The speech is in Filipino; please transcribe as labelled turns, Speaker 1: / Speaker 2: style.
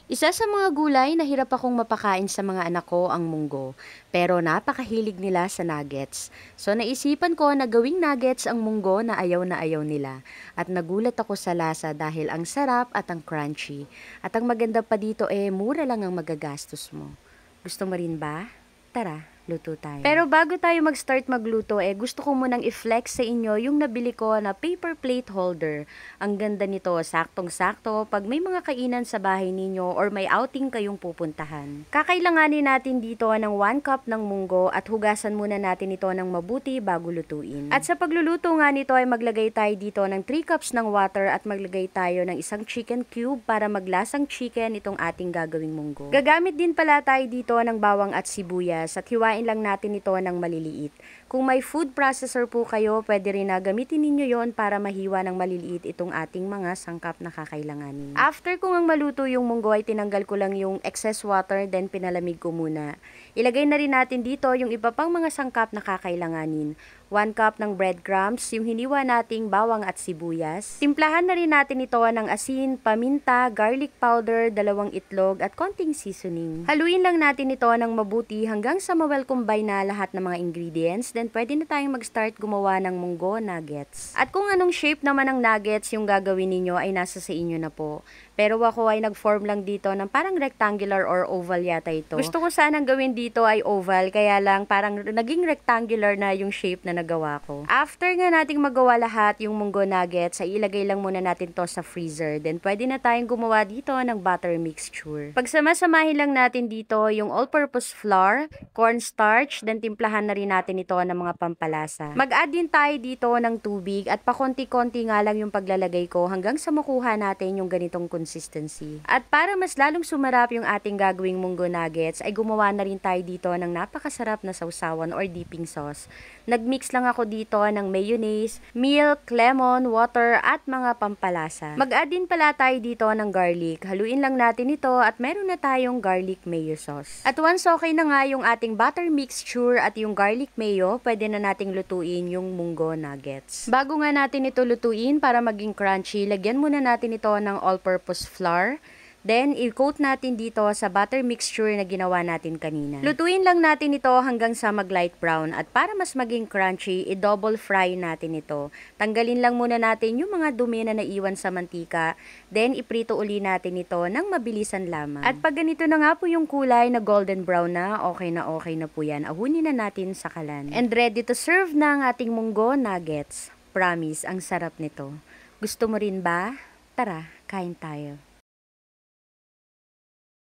Speaker 1: Isa sa mga gulay na hirap akong mapakain sa mga anak ko ang munggo, pero napakahilig nila sa nuggets. So naisipan ko na gawing nuggets ang munggo na ayaw nila. At nagulat ako sa lasa dahil ang sarap at ang crunchy. At ang maganda pa dito mura lang ang magagastos mo. Gusto mo rin ba? Tara, luto tayo. Pero bago tayo mag-start magluto, gusto ko munang i-flex sa inyo yung nabili ko na paper plate holder. Ang ganda nito, saktong-sakto pag may mga kainan sa bahay ninyo or may outing kayong pupuntahan. Kakailanganin natin dito ng 1 cup ng munggo at hugasan muna natin ito ng mabuti bago lutuin. At sa pagluluto nga nito ay maglagay tayo dito ng 3 cups ng water at maglagay tayo ng isang chicken cube para maglasang chicken itong ating gagawing munggo. Gagamit din pala tayo dito ng bawang at sibuyas at hiwain lang natin ito ng maliliit. Kung may food processor po kayo, pwede rin na gamitin ninyo yon para mahiwa ng maliliit itong ating mga sangkap na kakailanganin. After kung ang maluto yung munggo ay tinanggal ko lang yung excess water, then pinalamig ko muna. Ilagay na rin natin dito yung iba pang mga sangkap na kakailanganin. 1 cup ng breadcrumbs, yung hiniwa nating bawang at sibuyas. Timplahan na rin natin ito ng asin, paminta, garlic powder, 2 itlog at konting seasoning. Haluin lang natin ito ng mabuti hanggang sa ma-well combine na lahat ng mga ingredients. Then pwede na tayong mag-start gumawa ng munggo nuggets. At kung anong shape naman ng nuggets yung gagawin ninyo ay nasa sa inyo na po. Pero ako ay nag-form lang dito ng parang rectangular or oval yata ito. Gusto ko sanang gawin dito ay oval, kaya lang parang naging rectangular na yung shape na nagawa ko. After nga nating magawa lahat yung munggo nuggets, ay ilagay lang muna natin to sa freezer. Then pwede na tayong gumawa dito ng butter mixture. Pagsama-samahin lang natin dito yung all-purpose flour, cornstarch, then timplahan na rin natin ito ng mga pampalasa. Mag-add din tayo dito ng tubig at pakonti-konti nga lang yung paglalagay ko hanggang sa makuha natin yung ganitong consistency. At para mas lalong sumarap yung ating gagawing munggo nuggets, ay gumawa na rin tayo dito ng napakasarap na sausawan or dipping sauce. Nagmix lang ako dito ng mayonnaise, milk, lemon, water, at mga pampalasa. Mag-add din pala tayo dito ng garlic. Haluin lang natin ito at meron na tayong garlic mayo sauce. At once okay na nga yung ating butter mixture at yung garlic mayo, pwede na nating lutuin yung munggo nuggets. Bago nga natin ito lutuin para maging crunchy, lagyan muna natin ito ng all-purpose flour. Then, i-coat natin dito sa butter mixture na ginawa natin kanina. Lutuin lang natin ito hanggang sa mag-light brown. At para mas maging crunchy, i-double fry natin ito. Tanggalin lang muna natin yung mga dumi na naiwan sa mantika. Then, iprito uli natin ito ng mabilisan lamang. At pag ganito na nga po yung kulay na golden brown na okay na po yan. Ahunin na natin sa kalan. And ready to serve na ang ating munggo nuggets. Promise, ang sarap nito. Gusto mo rin ba? Tara, kain tayo.